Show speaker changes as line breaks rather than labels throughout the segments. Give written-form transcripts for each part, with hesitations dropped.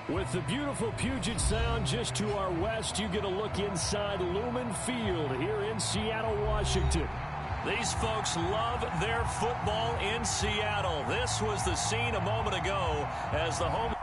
With the beautiful Puget Sound just to our west, you get a look inside Lumen Field here in Seattle, Washington.
These folks love their football in Seattle. This was the scene a moment ago as the home...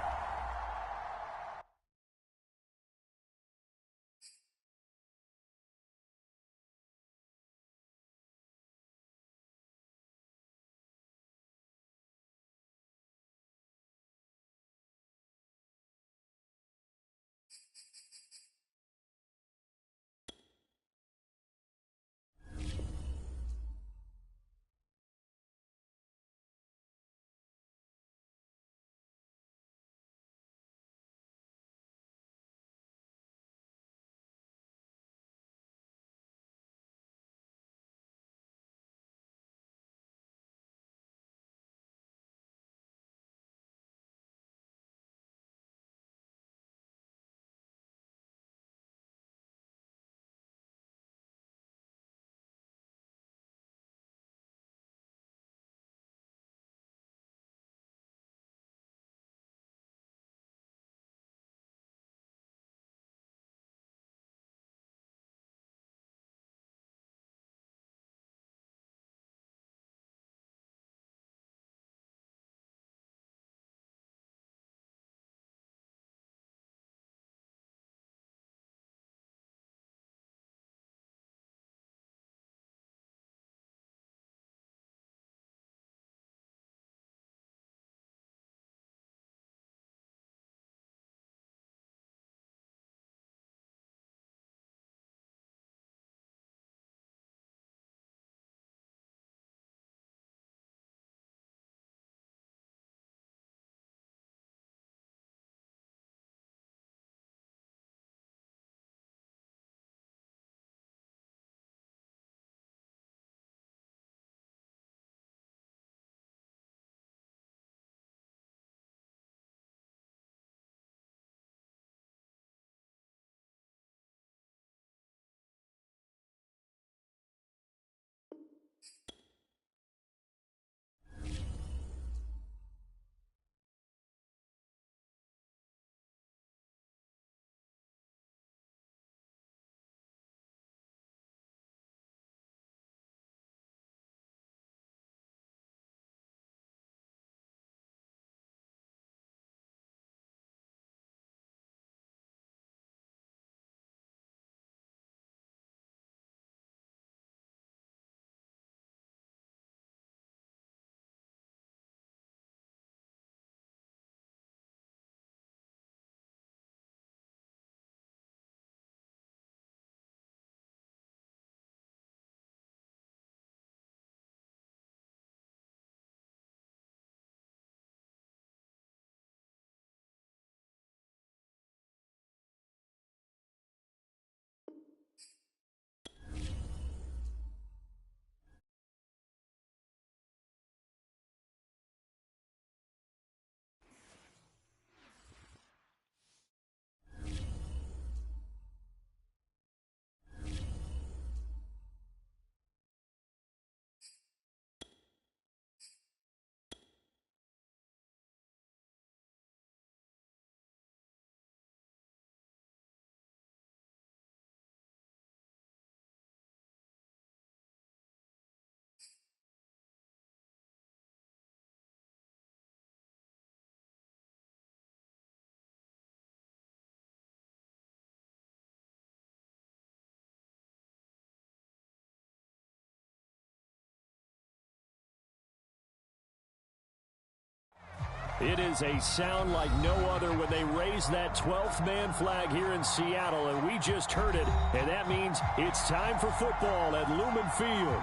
It is a sound like no other when they raise that 12th man flag here in Seattle, and we just heard it, and that means it's time for football at Lumen Field.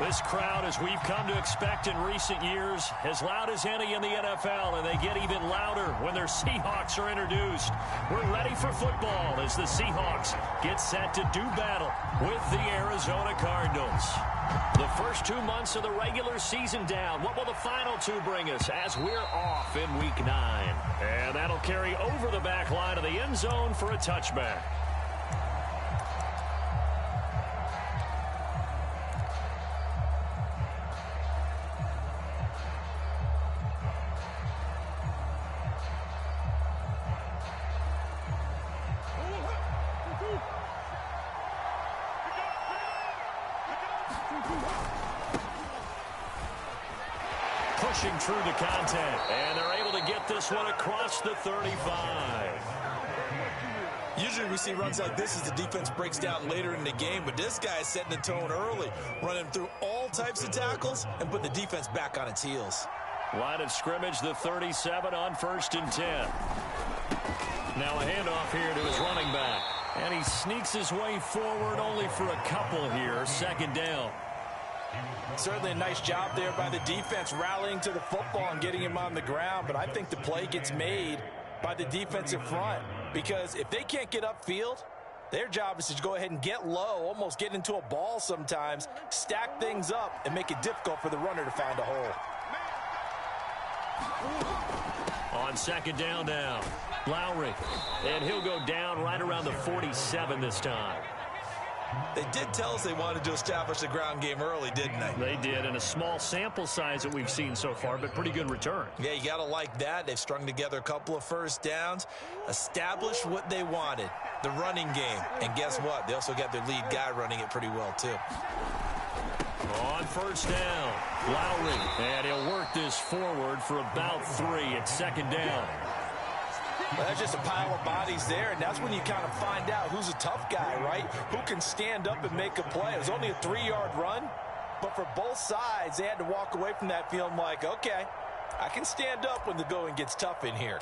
This crowd, as we've come to expect in recent years, as loud as any in the NFL, and they get even louder when their Seahawks are introduced. We're ready for football as the Seahawks get set to do battle with the Arizona Cardinals. The first 2 months of the regular season down. What will the final two bring us as we're off in Week 9? And that'll carry over the back line of the end zone for a touchback. Pushing through the contact, and they're able to get this one across the 35.
Usually we see runs like this as the defense breaks down later in the game, but this guy is setting the tone early, running through all types of tackles and putting the defense back on its heels.
Line of scrimmage, the 37 on 1st and 10. Now a handoff here to his running back. And he sneaks his way forward only for a couple here. 2nd down.
Certainly a nice job there by the defense rallying to the football and getting him on the ground, but I think the play gets made by the defensive front because if they can't get upfield, their job is to go ahead and get low, almost get into a ball sometimes, stack things up, and make it difficult for the runner to find a hole.
On 2nd down now, Lowry, and he'll go down right around the 47 this time.
They did tell us they wanted to establish the ground game early, didn't they?
They did, and a small sample size that we've seen so far, but pretty good return.
Yeah, you got to like that. They've strung together a couple of first downs, established what they wanted, the running game. And guess what? They also got their lead guy running it pretty well, too.
On 1st down, Lowry, and he'll work this forward for about 3 at 2nd down.
Well, that's just a pile of bodies there, and that's when you kind of find out who's a tough guy, right? Who can stand up and make a play. It was only a 3-yard run, but for both sides, they had to walk away from that feeling like, okay, I can stand up when the going gets tough in here.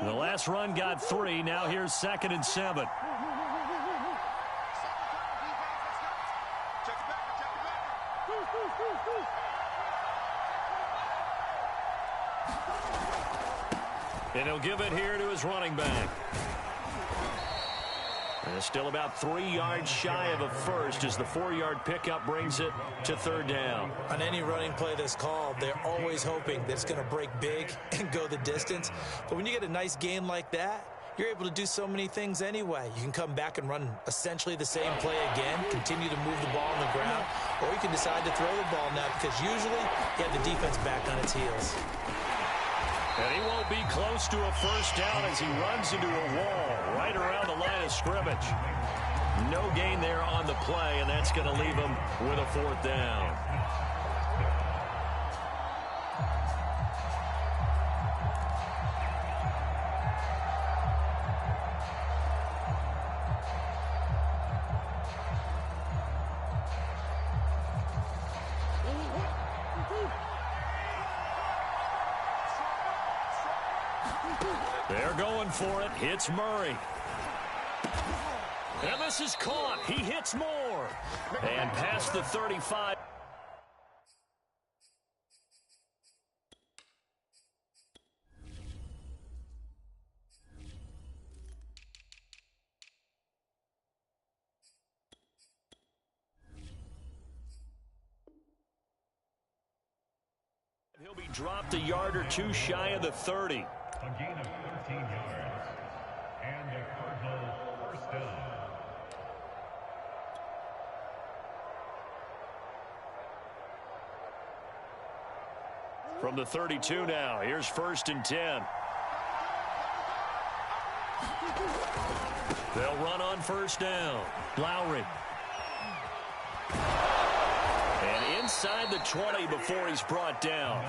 The last run got 3. Now here's 2nd and 7. And he'll give it here to his running back. And still about 3 yards shy of a first as the 4-yard pickup brings it to 3rd down.
On any running play that's called, they're always hoping that it's going to break big and go the distance. But when you get a nice gain like that, you're able to do so many things anyway. You can come back and run essentially the same play again, continue to move the ball on the ground, or you can decide to throw the ball now because usually you have the defense back on its heels.
And he won't be close to a first down as he runs into a wall right around the line of scrimmage. No gain there on the play, and that's going to leave him with a 4th down. They're going for it. It's Murray. And this is caught. He hits more. And past the 35. He'll be dropped a yard or 2 shy of the 30.
A gain of 13 yards, and a Cardinal first down.
From the 32 now, here's 1st and 10. They'll run on 1st down. Lowry. And inside the 20 before he's brought down.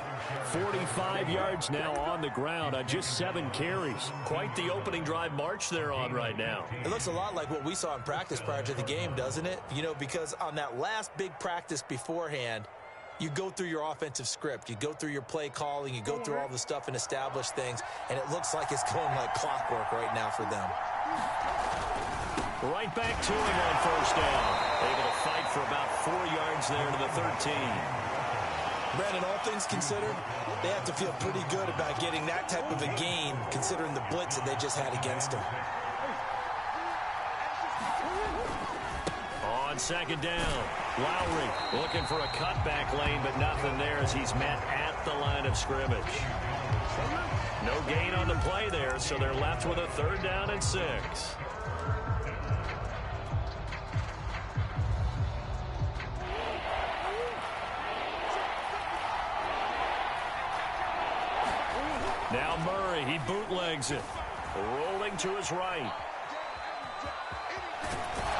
45 yards now on the ground on just 7 carries. Quite the opening drive march they're on right now.
It looks a lot like what we saw in practice prior to the game, doesn't it? You know, because on that last big practice beforehand, you go through your offensive script. You go through your play calling. You go through all the stuff and establish things. And it looks like it's going like clockwork right now for them.
Right back to him on 1st down. Able to fight for about 4 yards there to the 13.
Brandon, all things considered, they have to feel pretty good about getting that type of a gain considering the blitz that they just had against them.
On 2nd down, Lowry looking for a cutback lane, but nothing there as he's met at the line of scrimmage. No gain on the play there, so they're left with a 3rd down and 6. Now Murray, he bootlegs it. Rolling to his right.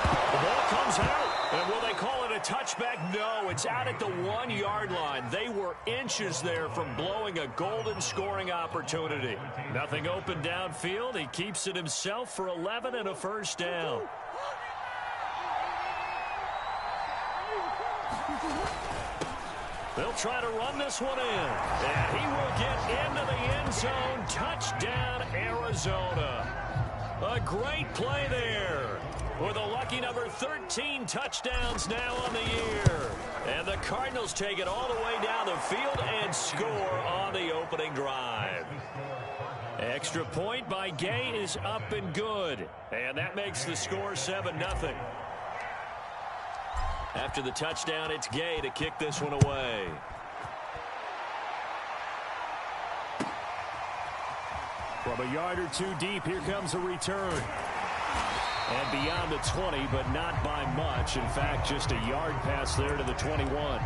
The ball is out. And will they call it a touchback? No, it's out at the 1-yard line. They were inches there from blowing a golden scoring opportunity. Nothing open downfield. He keeps it himself for 11 and a first down. They'll try to run this one in. And he will get into the end zone. Touchdown, Arizona. A great play there. With a lucky number 13 touchdowns now on the year. And the Cardinals take it all the way down the field and score on the opening drive. Extra point by Gay is up and good. And that makes the score 7-0. After the touchdown, it's Gay to kick this one away.
From a yard or two deep, here comes a return. And beyond the 20, but not by much. In fact, just a yard pass there to the 21.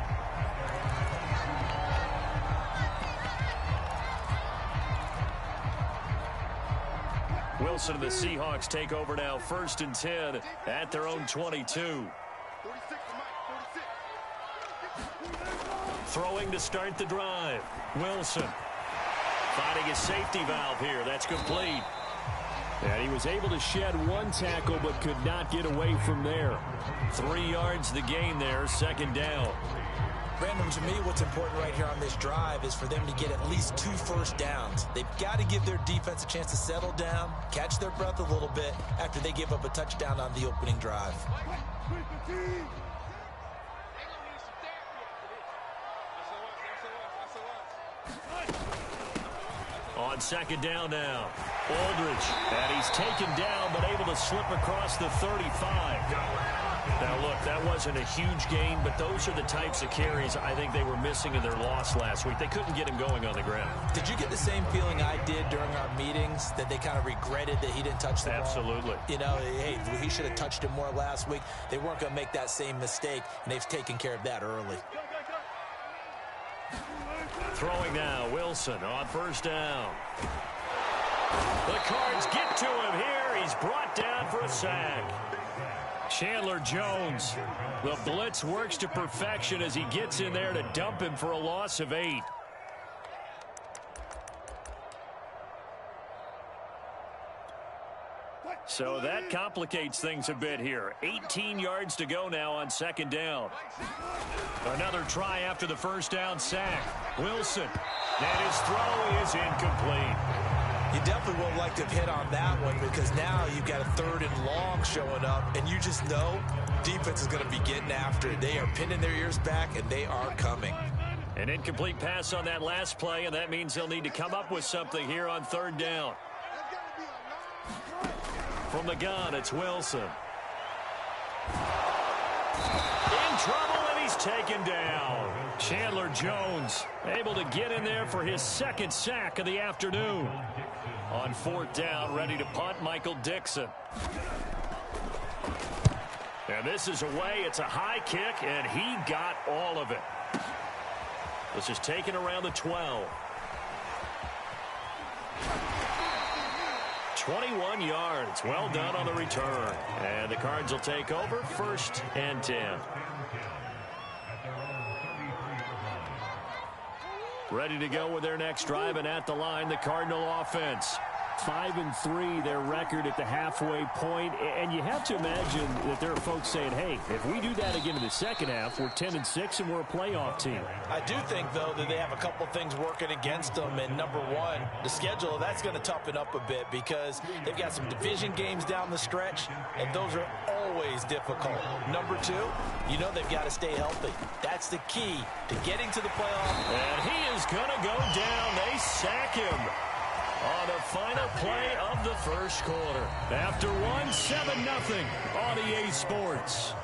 Wilson and the Seahawks take over now, 1st and 10 at their own 22. Throwing to start the drive. Wilson finding his safety valve here. That's complete.
And he was able to shed one tackle but could not get away from there.
3 yards the gain there, 2nd down.
Brandon, to me, what's important right here on this drive is for them to get at least 2 first downs. They've got to give their defense a chance to settle down, catch their breath a little bit after they give up a touchdown on the opening drive.
On 2nd down now. Aldridge. And he's taken down but able to slip across the 35. Now, look, that wasn't a huge gain, but those are the types of carries I think they were missing in their loss last week. They couldn't get him going on the ground.
Did you get the same feeling I did during our meetings, that they kind of regretted that he didn't touch the ball?
Absolutely.
You know, hey, he should have touched it more last week. They weren't going to make that same mistake, and they've taken care of that early.
Throwing now, Wilson on 1st down. The Cards get to him here. He's brought down for a sack. Chandler Jones. The blitz works to perfection as he gets in there to dump him for a loss of 8. So that complicates things a bit here. 18 yards to go now on 2nd down. Another try after the 1st down sack. Wilson. And his throw is incomplete.
You definitely would like to have hit on that one, because now you've got a 3rd and long showing up, and you just know defense is going to be getting after it. They are pinning their ears back, and they are coming.
An incomplete pass on that last play, and that means they'll need to come up with something here on 3rd down. From the gun, it's Wilson. In trouble, and he's taken down. Chandler Jones able to get in there for his 2nd sack of the afternoon. On 4th down, ready to punt, Michael Dixon. And this is away. It's a high kick, and he got all of it. This is taken around the 12. 21 yards. Well done on the return. And the Cards will take over, 1st and 10. Ready to go with their next drive, and at the line, the Cardinal offense.
5-3, their record at the halfway point. And you have to imagine that there are folks saying, hey, if we do that again in the second half, we're 10-6 and we're a playoff team.
I do think, though, that they have a couple things working against them. And number one, the schedule, that's going to toughen up a bit, because they've got some division games down the stretch, and those are always difficult. Number two, you know they've got to stay healthy. That's the key to getting to the playoff.
And he is going to go down. They sack him on the final play of the 1st quarter. After 7-0 on EA Sports.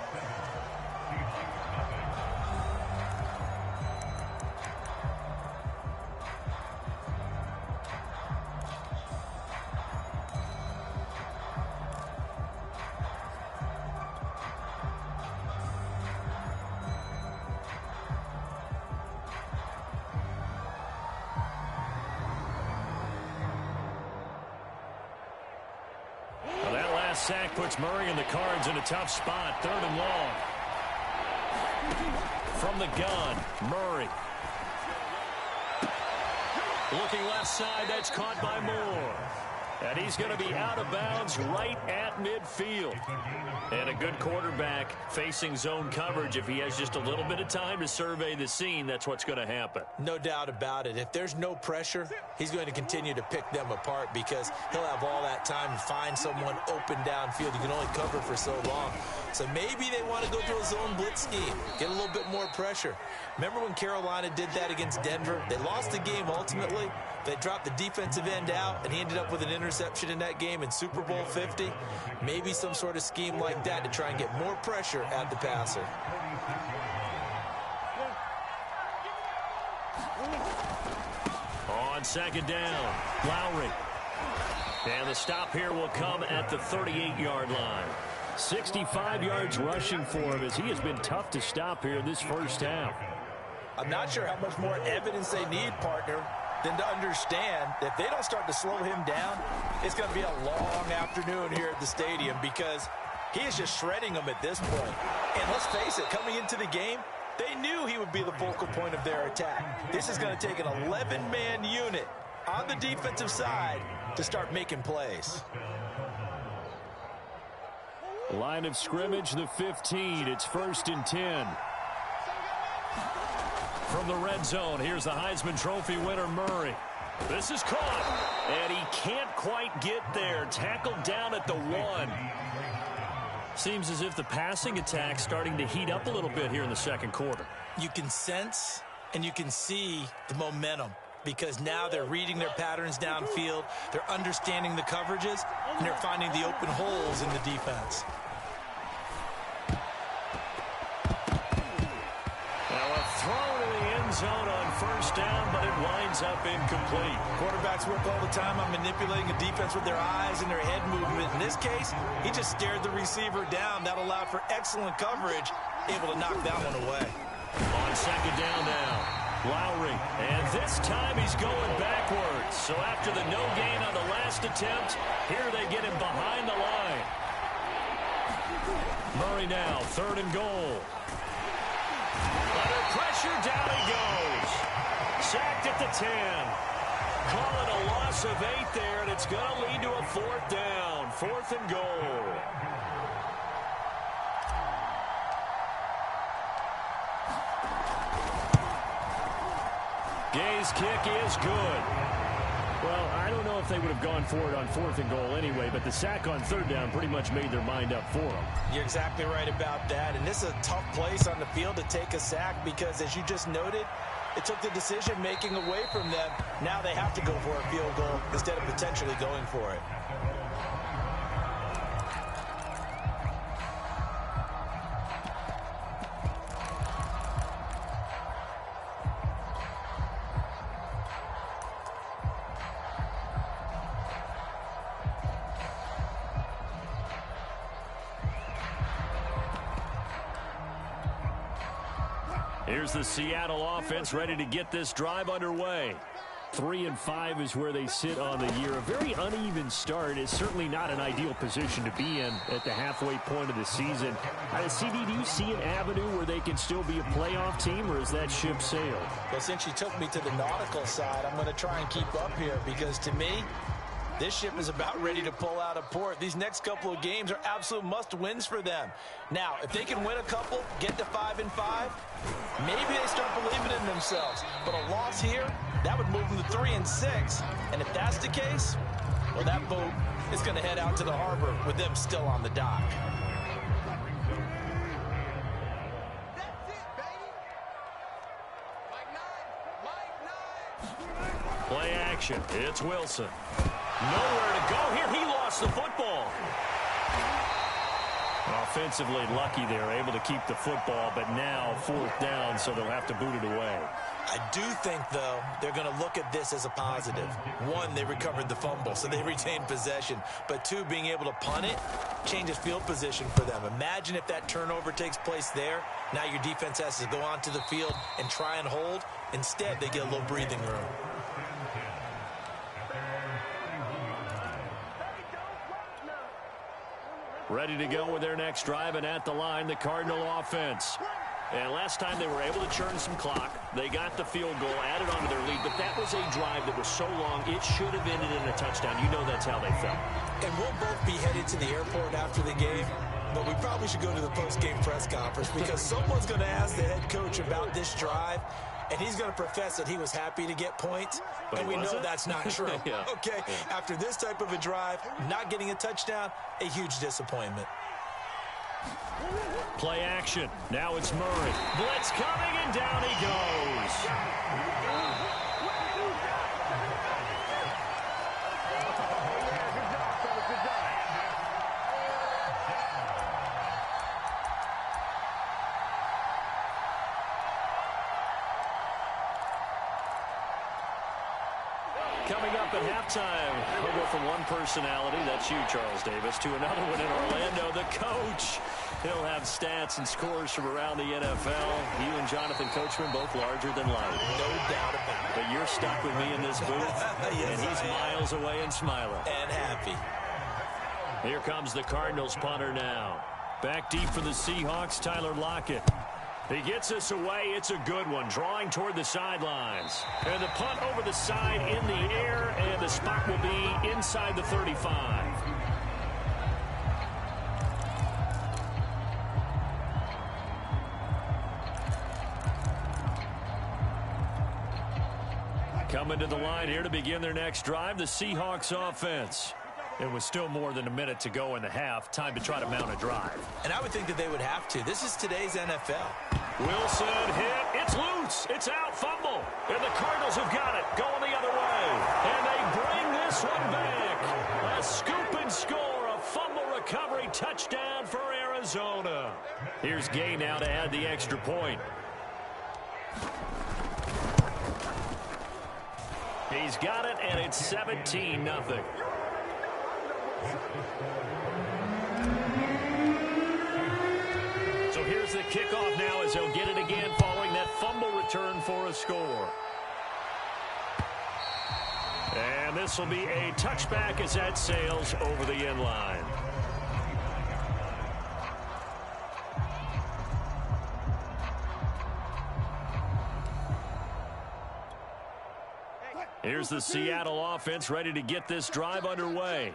sack puts Murray and the Cards in a tough spot. 3rd and long. From the gun, Murray. Looking left side, that's caught by Moore. And he's going to be out of bounds right at midfield. And a good quarterback facing zone coverage. If he has just a little bit of time to survey the scene, that's what's going to happen.
No doubt about it. If there's no pressure, he's going to continue to pick them apart because he'll have all that time to find someone open downfield. You can only cover for so long. So maybe they want to go to a zone blitz scheme, get a little bit more pressure. Remember when Carolina did that against Denver? They lost the game ultimately. They dropped the defensive end out, and he ended up with an interception in that game in Super Bowl 50. Maybe some sort of scheme like that to try and get more pressure at the passer.
On 2nd down, Lowry. And the stop here will come at the 38-yard line. 65 yards rushing for him as he has been tough to stop here in this first half.
I'm not sure how much more evidence they need, partner, than to understand that if they don't start to slow him down, it's going to be a long afternoon here at the stadium because he is just shredding them at this point. And let's face it, coming into the game, they knew he would be the focal point of their attack. This is going to take an 11-man unit on the defensive side to start making plays.
Line of scrimmage, the 15. It's 1st and 10.
From the red zone, here's the Heisman Trophy winner, Murray. This is caught, and he can't quite get there. Tackled down at the 1. Seems as if the passing attack's starting to heat up a little bit here in the second quarter.
You can sense and you can see the momentum because now they're reading their patterns downfield, they're understanding the coverages, and they're finding the open holes in the defense.
Zone on 1st down, but it winds up incomplete.
Quarterbacks work all the time on manipulating a defense with their eyes and their head movement. In this case, he just stared the receiver down. That allowed for excellent coverage, able to knock that one away.
On 2nd down now, Lowry. And this time he's going backwards. So after the no gain on the last attempt, here they get him behind the line. Murray now, 3rd and goal. Under pressure, down he goes. Sacked at the 10. Call it a loss of 8 there, and it's going to lead to a 4th down. 4th and goal. Gay's kick is good.
Well, I don't know if they would have gone for it on 4th and goal anyway, but the sack on 3rd down pretty much made their mind up for them.
You're exactly right about that, and this is a tough place on the field to take a sack because, as you just noted, it took the decision-making away from them. Now they have to go for a field goal instead of potentially going for it.
Here's the Seattle offense ready to get this drive underway.
3-5 is where they sit on the year. A very uneven start is certainly not an ideal position to be in at the halfway point of the season. CD, do you see an avenue where they can still be a playoff team, or is that ship sailed?
Well, since you took me to the nautical side, I'm going to try and keep up here because, to me, this ship is about ready to pull out of port. These next couple of games are absolute must-wins for them. Now, if they can win a couple, get to 5-5, maybe they start believing in themselves. But a loss here, that would move them to 3-6. And if that's the case, well, that boat is going to head out to the harbor with them still on the dock.
Play action. It's Wilson. Nowhere to go here. He lost the football. Offensively lucky they're able to keep the football, but now 4th down, so they'll have to boot it away.
I do think, though, they're going to look at this as a positive. 1, they recovered the fumble, so they retained possession. But 2, being able to punt it changes field position for them. Imagine if that turnover takes place there. Now your defense has to go onto the field and try and hold. Instead, they get a little breathing room.
Ready to go with their next drive, and at the line, the Cardinal offense. And last time they were able to churn some clock. They got the field goal, added on to their lead, but that was a drive that was so long, it should have ended in a touchdown. You know that's how they felt.
And we'll both be headed to the airport after the game, but we probably should go to the post-game press conference because someone's going to ask the head coach about this drive, and he's going to profess that he was happy to get points, and we know that's not true.
Yeah.
Okay, after this type of a drive, not getting a touchdown, a huge disappointment.
Play action. Now it's Murray. Blitz coming, and down he goes. Coming up at halftime, we'll go from one personality, that's you, Charles Davis, to another one in Orlando, the coach. He'll have stats and scores from around the NFL. You and Jonathan Coachman both larger than life.
No doubt about it.
But you're stuck with me in this booth,
Yes,
and he's miles away and smiling.
And happy.
Here comes the Cardinals punter now. Back deep for the Seahawks, Tyler Lockett. He gets us away. It's a good one, drawing toward the sidelines. And the punt over the side in the air, and the spot will be inside the 35. Coming to the line here to begin their next drive, the Seahawks offense. It was still more than a minute to go in the half. Time to try to mount a drive.
And I would think that they would have to. This is today's NFL.
Wilson hit. It's loose. It's out. Fumble. And the Cardinals have got it. Going the other way. And they bring this one back. A scoop and score. A fumble recovery touchdown for Arizona. Here's Gay now to add the extra point. He's got it, and it's 17-0. So here's the kickoff now as he'll get it again following that fumble return for a score. And this will be a touchback as that sails over the end line. Here's the Seattle offense ready to get this drive underway.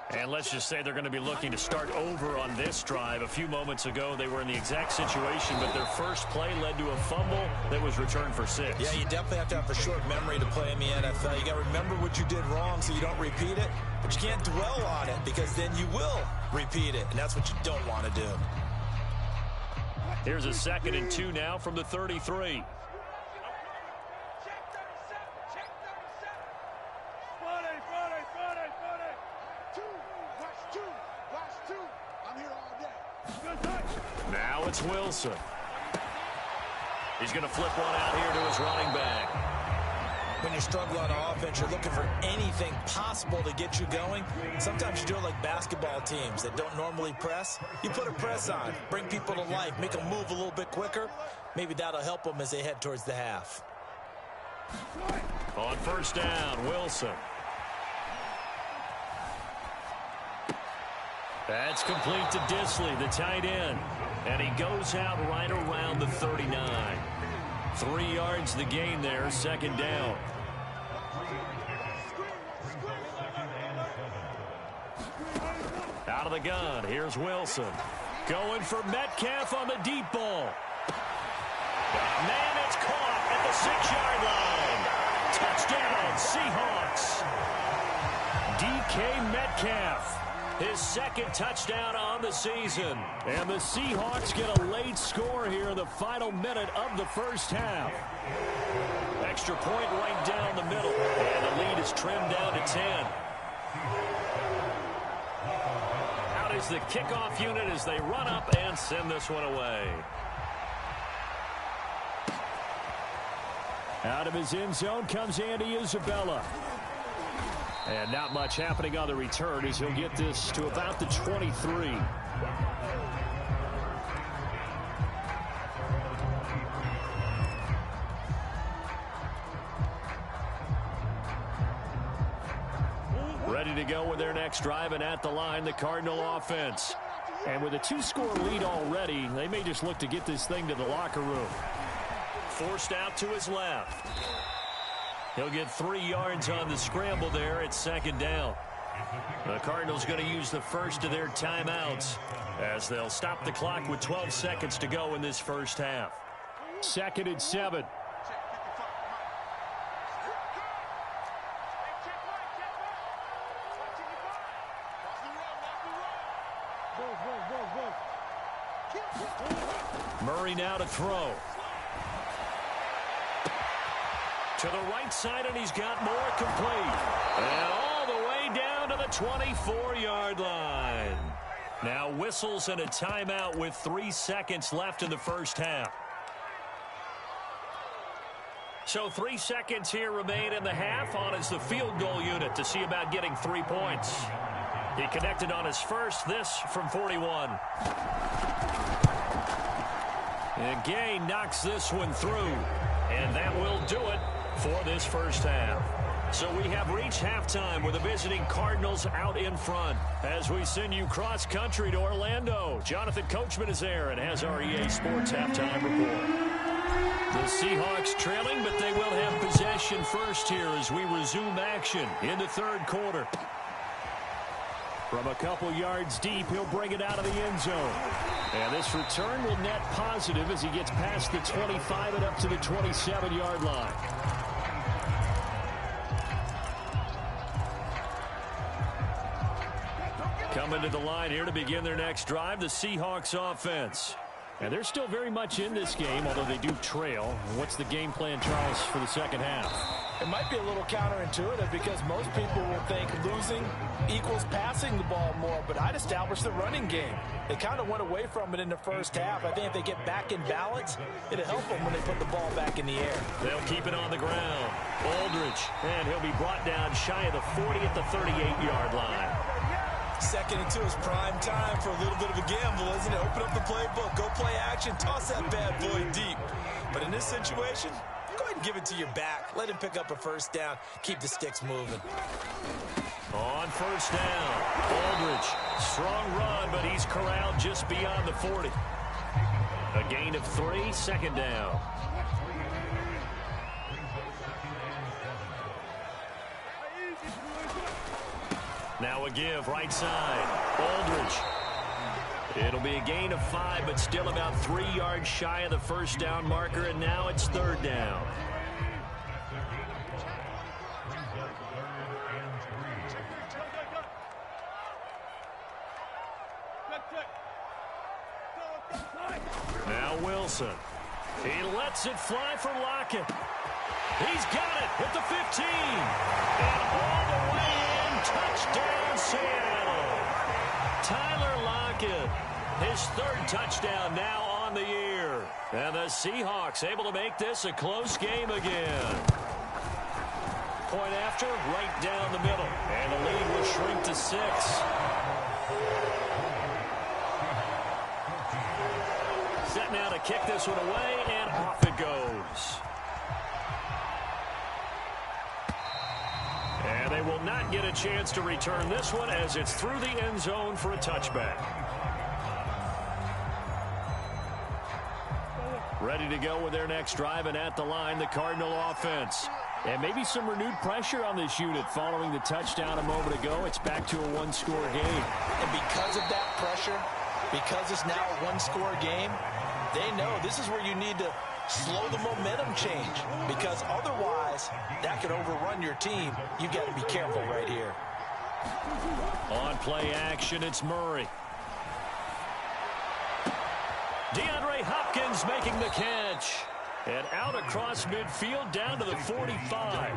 And let's just say they're going to be looking to start over on this drive. A few moments ago, they were in the exact situation, but their first play led to a fumble that was returned for 6.
Yeah, you definitely have to have a short memory to play in the NFL. You got to remember what you did wrong so you don't repeat it, but you can't dwell on it because then you will repeat it, and that's what you don't want to do.
Here's a 2nd and 2 now from the 33. Now it's Wilson. He's going to flip one out here to his running back.
When you struggle on offense, you're looking for anything possible to get you going. Sometimes you do it like basketball teams that don't normally press. You put a press on, bring people to life, make them move a little bit quicker. Maybe that'll help them as they head towards the half.
On first down, Wilson. That's complete to Disley, the tight end. And he goes out right around the 39. 3 yards the gain there, 2nd down. Out of the gun, here's Wilson. Going for Metcalf on the deep ball. Man, it's caught at the 6-yard line. Touchdown, Seahawks. DK Metcalf. His 2nd touchdown on the season. And the Seahawks get a late score here in the final minute of the first half. Extra point right down the middle. And the lead is trimmed down to 10. Out is the kickoff unit as they run up and send this one away. Out of his end zone comes Andy Isabella. And not much happening on the return as he'll get this to about the 23. Ready to go with their next drive, and at the line, the Cardinal offense.
And with a 2-score lead already, they may just look to get this thing to the locker room.
Forced out to his left. He'll get 3 yards on the scramble there at 2nd down. The Cardinals going to use the first of their timeouts as they'll stop the clock with 12 seconds to go in this first half.
2nd and 7.
Murray now to throw. To the right side, and he's got more complete. And all the way down to the 24-yard line. Now whistles and a timeout with 3 seconds left in the first half. So 3 seconds here remain in the half on as the field goal unit to see about getting 3 points. He connected on his first, this from 41. And Gay knocks this one through. And that will do it for this first half. So we have reached halftime with the visiting Cardinals out in front. As we send you cross-country to Orlando, Jonathan Coachman is there and has our EA Sports halftime report. The Seahawks trailing, but they will have possession first here as we resume action in the 3rd quarter.
From a couple yards deep, he'll bring it out of the end zone. And this return will net positive as he gets past the 25 and up to the 27-yard line.
Coming to the line here to begin their next drive, the Seahawks offense.
And they're still very much in this game, although they do trail. What's the game plan, Charles, for the second half?
It might be a little counterintuitive because most people will think losing equals passing the ball more, but I'd establish the running game. They kind of went away from it in the first half. I think if they get back in balance, it'll help them when they put the ball back in the air.
They'll keep it on the ground. Aldridge, and he'll be brought down shy of the 40 at the 38-yard line.
2nd and 2 is prime time for a little bit of a gamble, isn't it? Open up the playbook, go play action, toss that bad boy deep. But in this situation, go ahead and give it to your back. Let him pick up a first down. Keep the sticks moving.
On first down, Aldridge. Strong run, but he's corralled just beyond the 40. A gain of 3, 2nd down. Now a give, right side. Aldridge. It'll be a gain of 5, but still about 3 yards shy of the first down marker, and now it's 3rd down. Now Wilson. He lets it fly for Lockett. He's got it at the 15. And all the way in, touchdown Seattle. Tyler Lockett, his 3rd touchdown now on the year. And the Seahawks able to make this a close game again. Point after, right down the middle. And the lead will shrink to 6. Set now to kick this one away, and off it goes. And they will not get a chance to return this one as it's through the end zone for a touchback. Ready to go with their next drive, and at the line, the Cardinal offense.
And maybe some renewed pressure on this unit following the touchdown a moment ago. It's back to a 1-score game.
And because of that pressure, because it's now a 1-score game, they know this is where you need to slow the momentum change, because otherwise that could overrun your team. You got to be careful right here.
On play action, it's Murray. DeAndre Hopkins making the catch. And out across midfield down to the 45.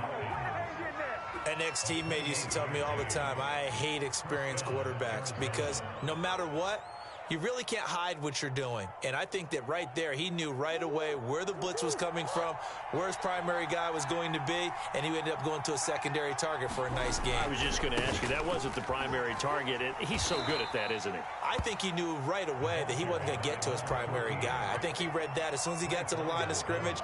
An ex-teammate used to tell me all the time, I hate experienced quarterbacks because no matter what, you really can't hide what you're doing. And I think that right there, he knew right away where the blitz was coming from, where his primary guy was going to be, and he ended up going to a secondary target for a nice game.
I was just going to ask you, that wasn't the primary target, and he's so good at that, isn't he?
I think he knew right away that he wasn't going to get to his primary guy. I think he read that as soon as he got to the line of scrimmage,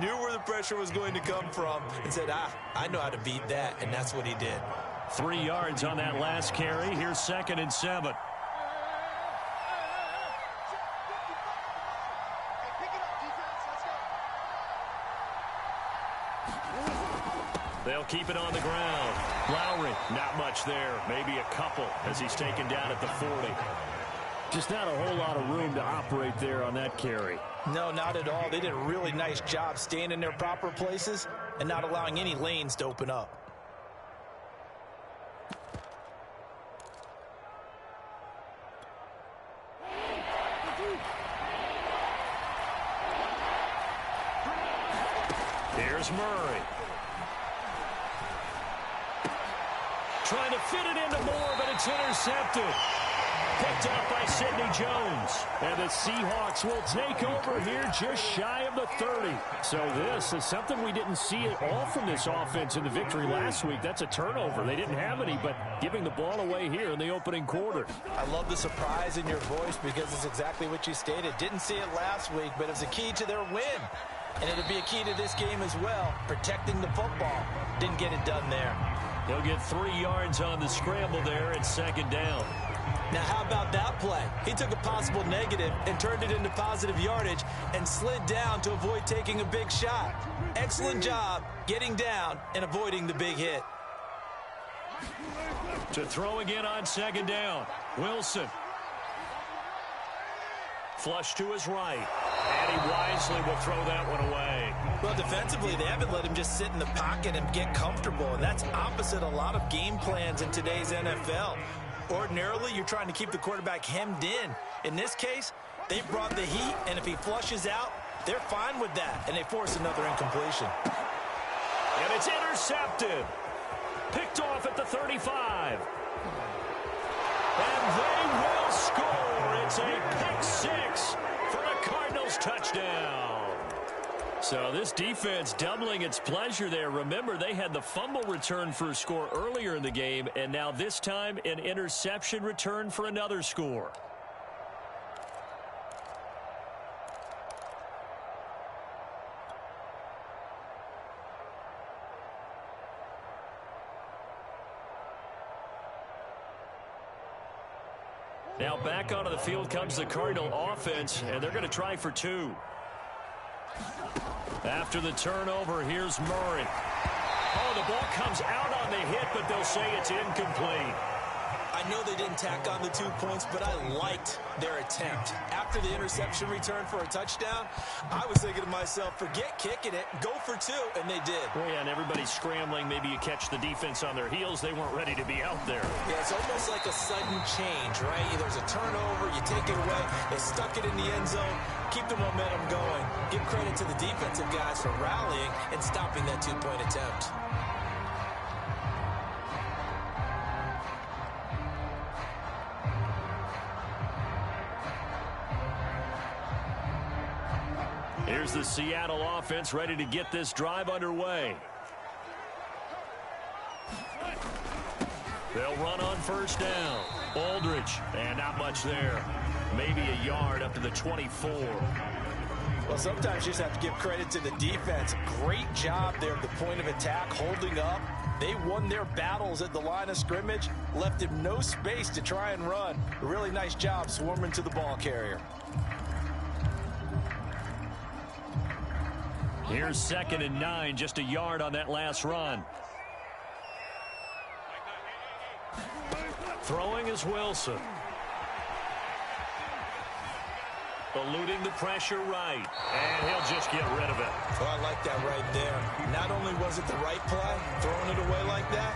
knew where the pressure was going to come from, and said, I know how to beat that, and that's what he did.
3 yards on that last carry. Here's 2nd and 7. They'll keep it on the ground. Lowry, not much there. Maybe a couple as he's taken down at the 40.
Just not a whole lot of room to operate there on that carry.
No, not at all. They did a really nice job staying in their proper places and not allowing any lanes to open up.
Here's Murray. Trying to fit it into Moore, but it's intercepted. Picked up by Sidney Jones.
And the Seahawks will take over here just shy of the 30. So this is something we didn't see at all from this offense in the victory last week. That's a turnover. They didn't have any, but giving the ball away here in the opening quarter.
I love the surprise in your voice because it's exactly what you stated. Didn't see it last week, but it's a key to their win. And it'll be a key to this game as well, protecting the football. Didn't get it done there.
He'll get 3 yards on the scramble there at second down.
Now, how about that play? He took a possible negative and turned it into positive yardage and slid down to avoid taking a big shot. Excellent job getting down and avoiding the big hit.
To throw again on second down. Wilson. Flush to his right. And he wisely will throw that one away.
Well, defensively, they haven't let him just sit in the pocket and get comfortable, and that's opposite a lot of game plans in today's NFL. Ordinarily, you're trying to keep the quarterback hemmed in. In this case, they brought the heat, and if he flushes out, they're fine with that, and they force another incompletion.
And it's intercepted. Picked off at the 35. And they will score. It's a pick six for the Cardinals touchdown. So this defense doubling its pleasure there. Remember, they had the fumble return for a score earlier in the game, and now this time an interception return for another score. Now back onto the field comes the Cardinal offense, and they're going to try for 2. After the turnover, here's Murray. Oh, the ball comes out on the hit, but they'll say it's incomplete.
I know they didn't tack on the 2 points, but I liked their attempt. After the interception return for a touchdown, I was thinking to myself, forget kicking it, go for 2, and they did.
Well, yeah, and everybody's scrambling. Maybe you catch the defense on their heels. They weren't ready to be out there.
Yeah, it's almost like a sudden change, right? There's a turnover, you take it away, they stuck it in the end zone, keep the momentum going. Give credit to the defensive guys for rallying and stopping that 2-point attempt.
Here's the Seattle offense ready to get this drive underway. They'll run on first down. Aldridge, and not much there. Maybe a yard up to the 24.
Well, sometimes you just have to give credit to the defense. Great job there at the point of attack, holding up. They won their battles at the line of scrimmage, left him no space to try and run. A really nice job swarming to the ball carrier.
Here's 2nd and 9, just a yard on that last run. Throwing is Wilson. Eluding the pressure right. And he'll just get rid of it.
Oh, I like that right there. Not only was it the right play, throwing it away like that,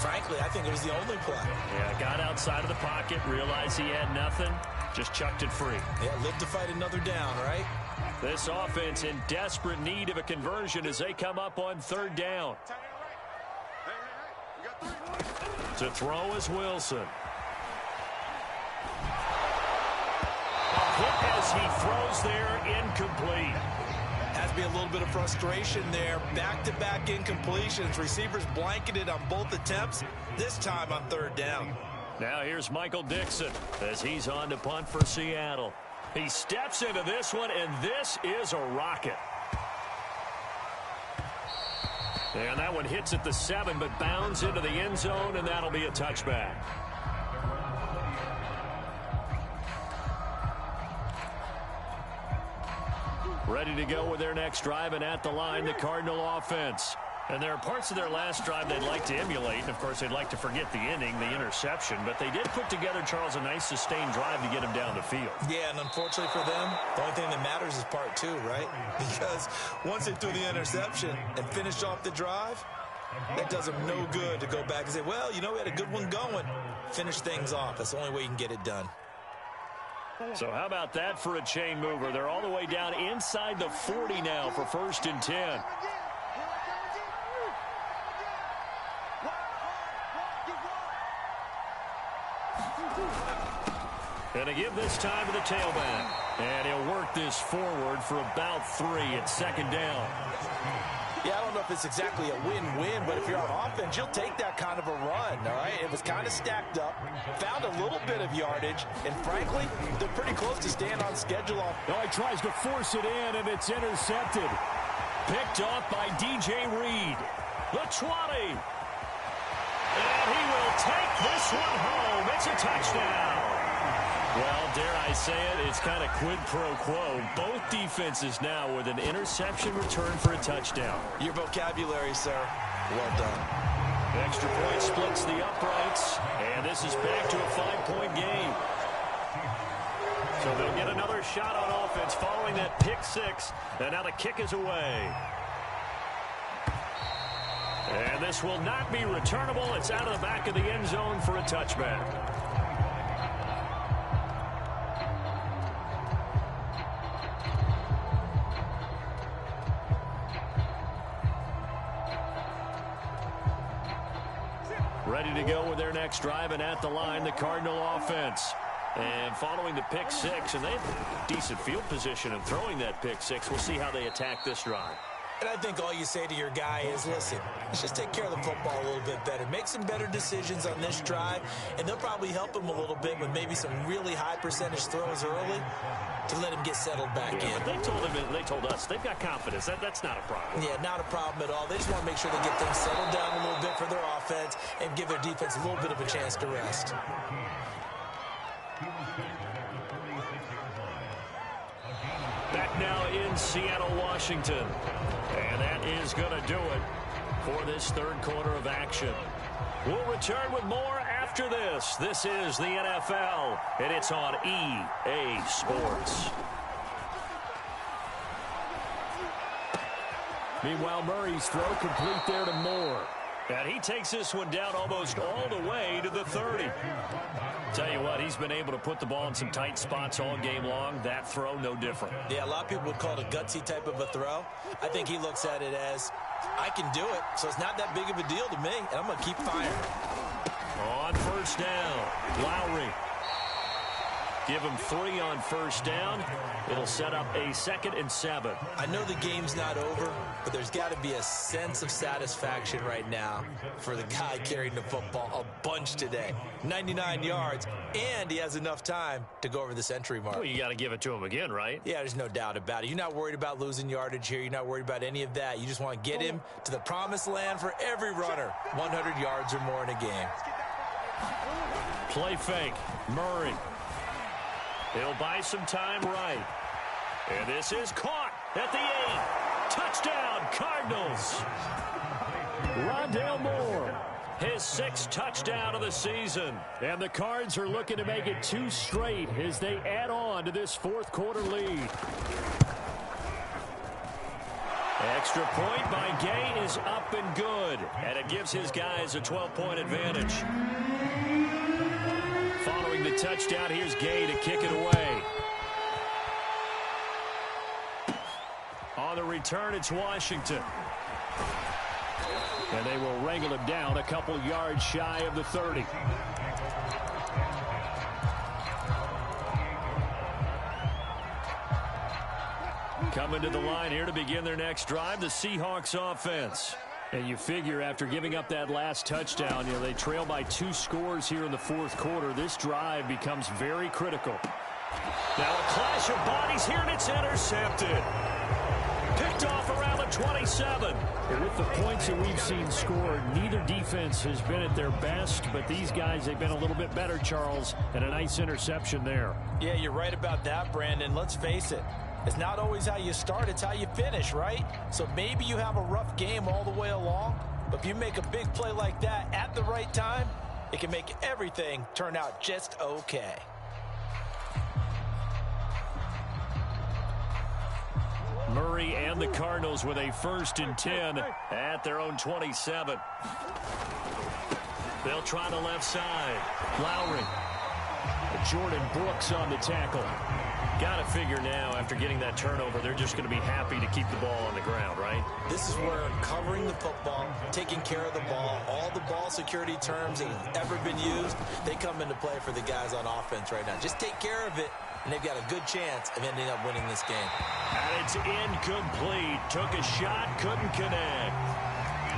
frankly, I think it was the only play.
Yeah, got outside of the pocket, realized he had nothing, just chucked it free.
Yeah, live to fight another down, right?
This offense in desperate need of a conversion as they come up on 3rd down. To throw is Wilson. A hit as he throws there, incomplete.
Has to be a little bit of frustration there. Back-to-back incompletions. Receivers blanketed on both attempts, this time on 3rd down.
Now here's Michael Dixon as he's on to punt for Seattle. He steps into this one, and this is a rocket. And that one hits at the 7, but bounds into the end zone, and that'll be a touchback. Ready to go with their next drive, and at the line, the Cardinal offense. And there are parts of their last drive they'd like to emulate. And, of course, they'd like to forget the inning, the interception. But they did put together, Charles, a nice sustained drive to get him down the field.
Yeah, and unfortunately for them, the only thing that matters is part two, right? Because once they threw the interception and finished off the drive, that does them no good to go back and say, well, you know, we had a good one going. Finish things off. That's the only way you can get it done.
So how about that for a chain mover? They're all the way down inside the 40 now for 1st and 10. And to give this time to the tailback. And he'll work this forward for about 3 at 2nd down.
Yeah, I don't know if it's exactly a win-win, but if you're on offense, you'll take that kind of a run, all right? It was kind of stacked up, found a little bit of yardage, and frankly, they're pretty close to staying on schedule.
Oh, he tries to force it in, and it's intercepted.
Picked off by DJ Reed. The 20. And he will take this one home. It's a touchdown. Well, dare I say it, it's kind of quid pro quo. Both defenses now with an interception return for a touchdown.
Your vocabulary, sir. Well done.
Extra point splits the uprights, and this is back to a 5-point game. So they'll get another shot on offense following that pick 6, and now the kick is away. And this will not be returnable. It's out of the back of the end zone for a touchback. Ready to go with their next drive, and at the line, the Cardinal offense. And following the pick 6, and they have decent field position in throwing that pick 6. We'll see how they attack this drive.
And I think all you say to your guy is, listen, let's just take care of the football a little bit better. Make some better decisions on this drive, and they'll probably help him a little bit with maybe some really high percentage throws early to let him get settled back in.
But they told us they've got confidence. That's not a problem.
Yeah, not a problem at all. They just want to make sure they get things settled down a little bit for their offense and give their defense a little bit of a chance to rest.
Back now in Seattle, Washington. And that is going to do it for this 3rd quarter of action. We'll return with more after this. This is the NFL, and it's on EA Sports.
Meanwhile, Murray's throw complete there to Moore.
And he takes this one down almost all the way to the 30. Tell you what, he's been able to put the ball in some tight spots all game long. That throw, no different.
Yeah, a lot of people would call it a gutsy type of a throw. I think he looks at it as, I can do it, so it's not that big of a deal to me, and I'm going to keep firing.
On 1st down, Lowry. Give him 3 on 1st down. It'll set up a 2nd and 7.
I know the game's not over, but there's got to be a sense of satisfaction right now for the guy carrying the football a bunch today. 99 yards, and he has enough time to go over the century mark.
Well, you got to give it to him again, right?
Yeah, there's no doubt about it. You're not worried about losing yardage here. You're not worried about any of that. You just want to get him to the promised land for every runner. 100 yards or more in a game.
Play fake. Murray. He'll buy some time right. And this is caught at the 8. Touchdown, Cardinals.
Rondale Moore.
His 6th touchdown of the season.
And the Cards are looking to make it 2 straight as they add on to this 4th quarter lead.
Extra point by Gay is up and good. And it gives his guys a 12-point advantage. Following the touchdown, here's Gay to kick it away. On the return, it's Washington.
And they will wrangle him down a couple yards shy of the 30.
Coming to the line here to begin their next drive, the Seahawks offense.
And you figure after giving up that last touchdown, they trail by 2 scores here in the 4th quarter. This drive becomes very critical.
Now a clash of bodies here, and it's intercepted. Picked off around the 27.
And with the points that we've seen scored, neither defense has been at their best, but these guys, they've been a little bit better, Charles, and a nice interception there.
Yeah, you're right about that, Brandon. Let's face it. It's not always how you start, it's how you finish, right? So maybe you have a rough game all the way along, but if you make a big play like that at the right time, it can make everything turn out just okay.
Murray and the Cardinals with a 1st and 10 at their own 27. They'll try the left side. Lowry.
Jordan Brooks on the tackle.
Got to figure now, after getting that turnover, they're just going to be happy to keep the ball on the ground, right?
This is where covering the football, taking care of the ball, all the ball security terms that have ever been used, they come into play for the guys on offense right now. Just take care of it, and they've got a good chance of ending up winning this game.
And it's incomplete. Took a shot, couldn't connect.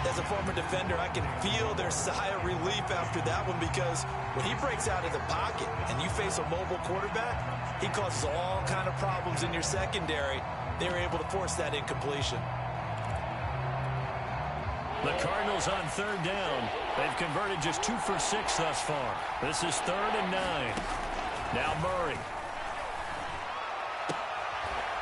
As a former defender, I can feel their sigh of relief after that one, because when he breaks out of the pocket and you face a mobile quarterback, he causes all kind of problems in your secondary. They were able to force that incompletion.
The Cardinals on 3rd down. They've converted just 2 for 6 thus far. This is 3rd and 9. Now Murray.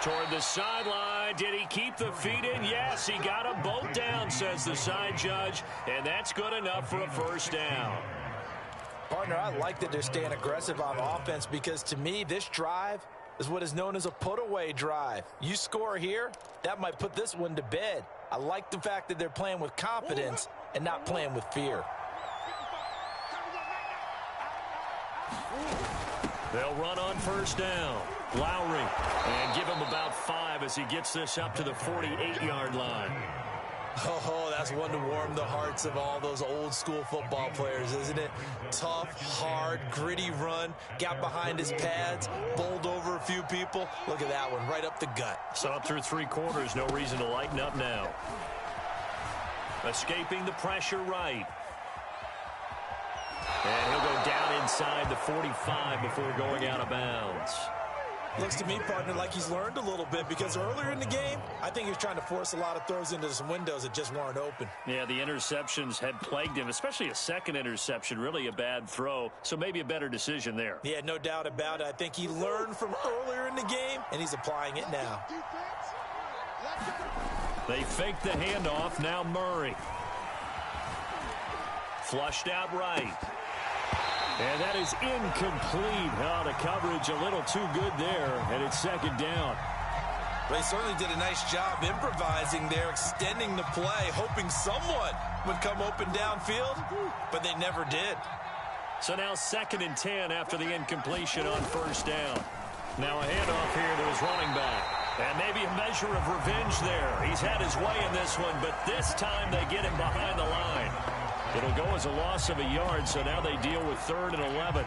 Toward the sideline. Did he keep the feet in? Yes, he got them both down, says the side judge. And that's good enough for a 1st down.
Partner, I like that they're staying aggressive on offense, because to me, this drive is what is known as a put-away drive. You score here, that might put this one to bed. I like the fact that they're playing with confidence and not playing with fear.
They'll run on 1st down. Lowry, and give him about 5 as he gets this up to the 48-yard line.
Oh, that's one to warm the hearts of all those old-school football players, isn't it? Tough, hard, gritty run. Got behind his pads, bowled over a few people. Look at that one, right up the gut.
So up through 3 quarters, no reason to lighten up now. Escaping the pressure right. And he'll go down inside the 45 before going out of bounds.
Looks to me, partner, like he's learned a little bit, because earlier in the game, I think he was trying to force a lot of throws into some windows that just weren't open.
Yeah, the interceptions had plagued him, especially a second interception, really a bad throw, so maybe a better decision there.
Yeah, no doubt about it. I think he learned from earlier in the game, and he's applying it now.
They fake the handoff, now Murray. Flushed out right.
And that is incomplete. Oh, the coverage a little too good there, and it's 2nd down.
They certainly did a nice job improvising there, extending the play, hoping someone would come open downfield, but they never did.
So now 2nd and 10 after the incompletion on 1st down. Now a handoff here to his running back. And maybe a measure of revenge there. He's had his way in this one, but this time they get him behind the line. It'll go as a loss of a yard, so now they deal with 3rd and 11.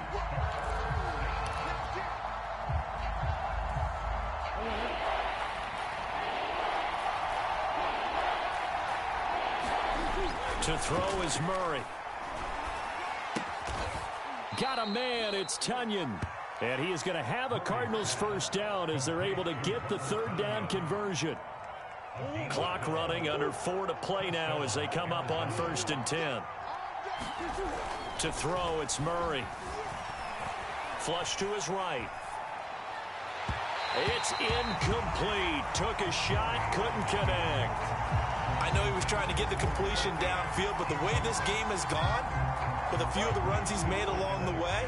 To throw is Murray.
Got a man, it's Tunyon. And he is going to have a Cardinals 1st down as they're able to get the 3rd down conversion.
Clock running, under 4 to play now as they come up on 1st and 10. To throw, it's Murray. Flush to his right. It's incomplete. Took a shot, couldn't connect.
I know he was trying to get the completion downfield, but the way this game has gone, with a few of the runs he's made along the way,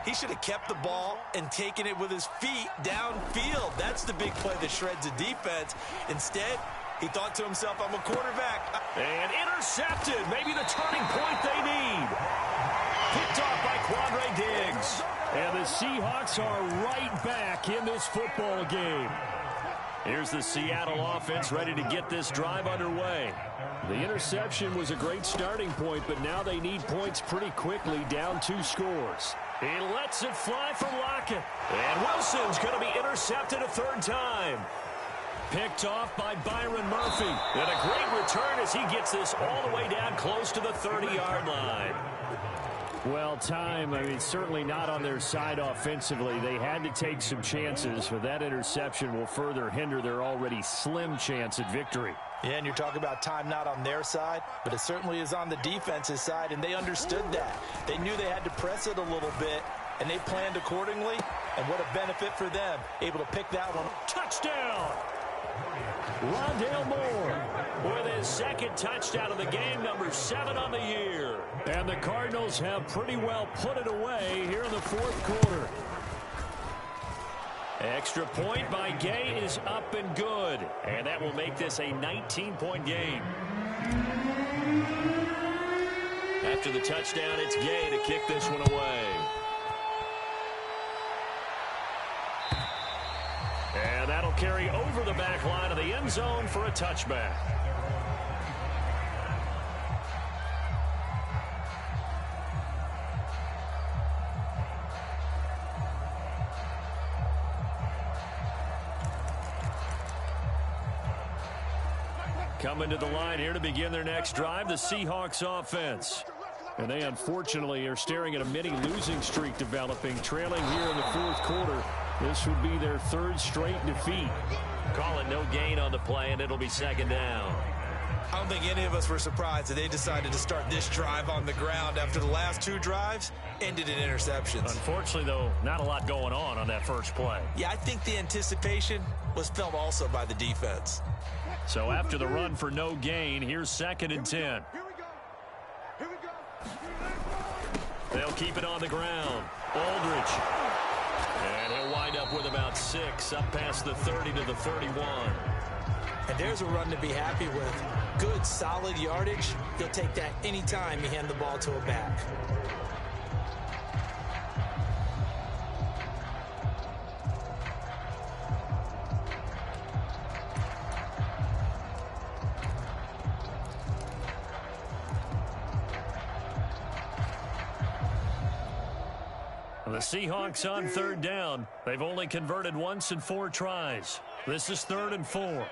he should have kept the ball and taken it with his feet downfield. That's the big play that shreds the defense. Instead, he thought to himself, I'm a quarterback.
And intercepted. Maybe the turning point they need. Picked off by Quandre Diggs.
And the Seahawks are right back in this football game.
Here's the Seattle offense ready to get this drive underway.
The interception was a great starting point, but now they need points pretty quickly, down 2 scores.
He lets it fly from Lockett. And Wilson's going to be intercepted a 3rd time. Picked off by Byron Murphy. And a great return as he gets this all the way down close to the 30-yard line.
Well, certainly not on their side offensively. They had to take some chances, but that interception will further hinder their already slim chance at victory.
Yeah, and you're talking about time not on their side, but it certainly is on the defense's side, and they understood that. They knew they had to press it a little bit and they planned accordingly, and what a benefit for them, able to pick that one.
Touchdown! Rondale Moore with his second touchdown of the game, number 7 on the year.
And the Cardinals have pretty well put it away here in the fourth quarter.
Extra point by Gay is up and good, and that will make this a 19-point game. After the touchdown, it's Gay to kick this one away. And that'll carry over the back line of the end zone for a touchback. Coming to the line here to begin their next drive, the Seahawks offense. And they unfortunately are staring at a mini losing streak developing, trailing here in the fourth quarter. This would be their third straight defeat. Call it no gain on the play, and it'll be second down.
I don't think any of us were surprised that they decided to start this drive on the ground after the last 2 drives ended in interceptions.
Unfortunately, though, not a lot going on that first play.
Yeah, I think the anticipation was felt also by the defense.
So after the run for no gain, here's 2nd and 10. They'll keep it on the ground. Aldridge. And he'll wind up with about 6, up past the 30 to the 31.
And there's a run to be happy with. Good, solid yardage. You'll take that anytime you hand the ball to a back.
The Seahawks on 3rd down. They've only converted once in 4 tries. This is 3rd and 4.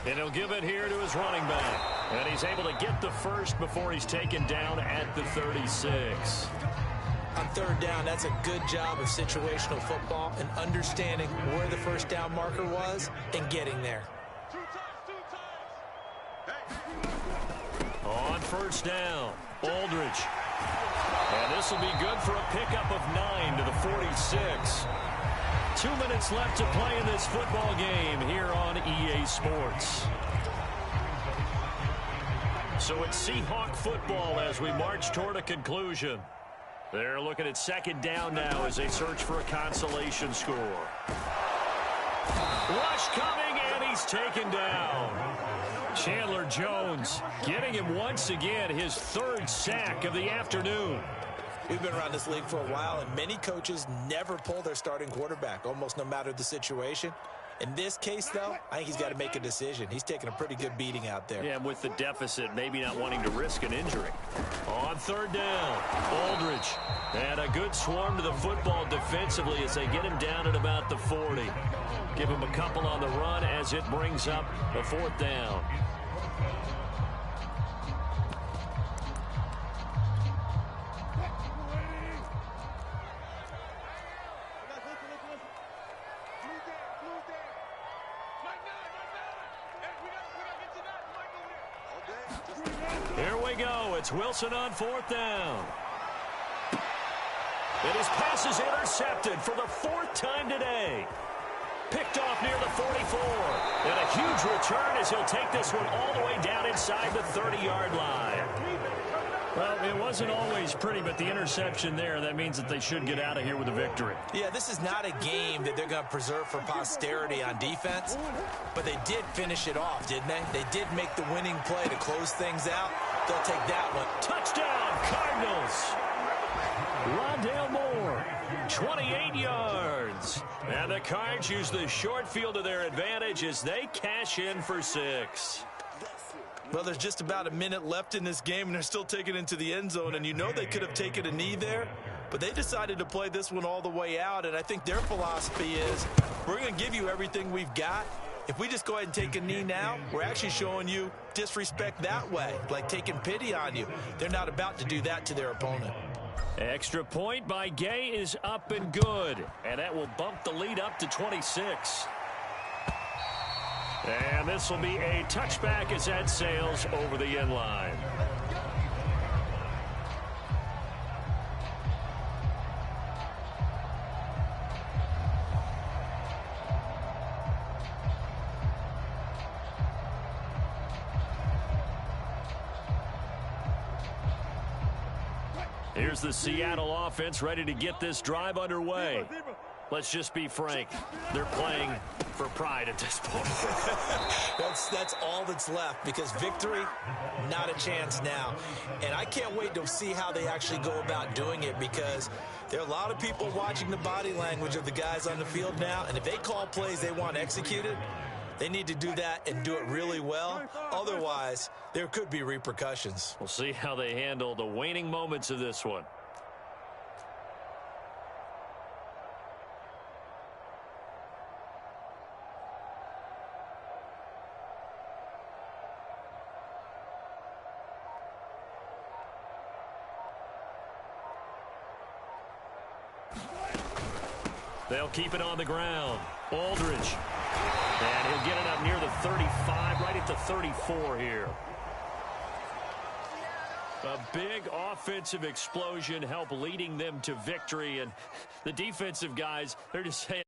And he'll give it here to his running back. And he's able to get the first before he's taken down at the 36.
On 3rd down, that's a good job of situational football and understanding where the first down marker was and getting there.
On 1st down, Aldridge. And this will be good for a pickup of 9 to the 46. 2 minutes left to play in this football game here on EA Sports. So it's Seahawk football as we march toward a conclusion. They're looking at 2nd down now as they search for a consolation score. Rush coming, and he's taken down. Chandler Jones getting him once again his 3rd sack of the afternoon.
We've been around this league for a while, and many coaches never pull their starting quarterback, almost no matter the situation. In this case, though, I think he's got to make a decision. He's taking a pretty good beating out there.
Yeah, with the deficit, maybe not wanting to risk an injury. On 3rd down, Aldridge. And a good swarm to the football defensively as they get him down at about the 40. Give him a couple on the run as it brings up a 4th down. Here we go. It's Wilson on 4th down. And his pass is intercepted for the 4th time today. Picked off near the 44. And a huge return as he'll take this one all the way down inside the 30-yard line.
Well, it wasn't always pretty, but the interception there, that means that they should get out of here with a victory.
Yeah, this is not a game that they're going to preserve for posterity on defense, but they did finish it off, didn't they? They did make the winning play to close things out. They'll take that one.
Touchdown, Cardinals. Rondale Moore, 28 yards. And the Cards use the short field to their advantage as they cash in for 6.
Well, there's just about a minute left in this game, and they're still taking it into the end zone. And you know they could have taken a knee there, but they decided to play this one all the way out. And I think their philosophy is, we're going to give you everything we've got. If we just go ahead and take a knee now, we're actually showing you disrespect that way, like taking pity on you. They're not about to do that to their opponent.
Extra point by Gay is up and good. And that will bump the lead up to 26. And this will be a touchback as that sails over the end line. Here's the Seattle offense ready to get this drive underway. Let's just be frank. They're playing for pride at this point.
That's all that's left, because victory, not a chance now. And I can't wait to see how they actually go about doing it, because there are a lot of people watching the body language of the guys on the field now, and if they call plays they want executed, they need to do that and do it really well. Otherwise, there could be repercussions.
We'll see how they handle the waning moments of this one. They'll keep it on the ground. Aldridge. And he'll get it up near the 35, right at the 34 here. A big offensive explosion helped leading them to victory. And the defensive guys, they're just saying,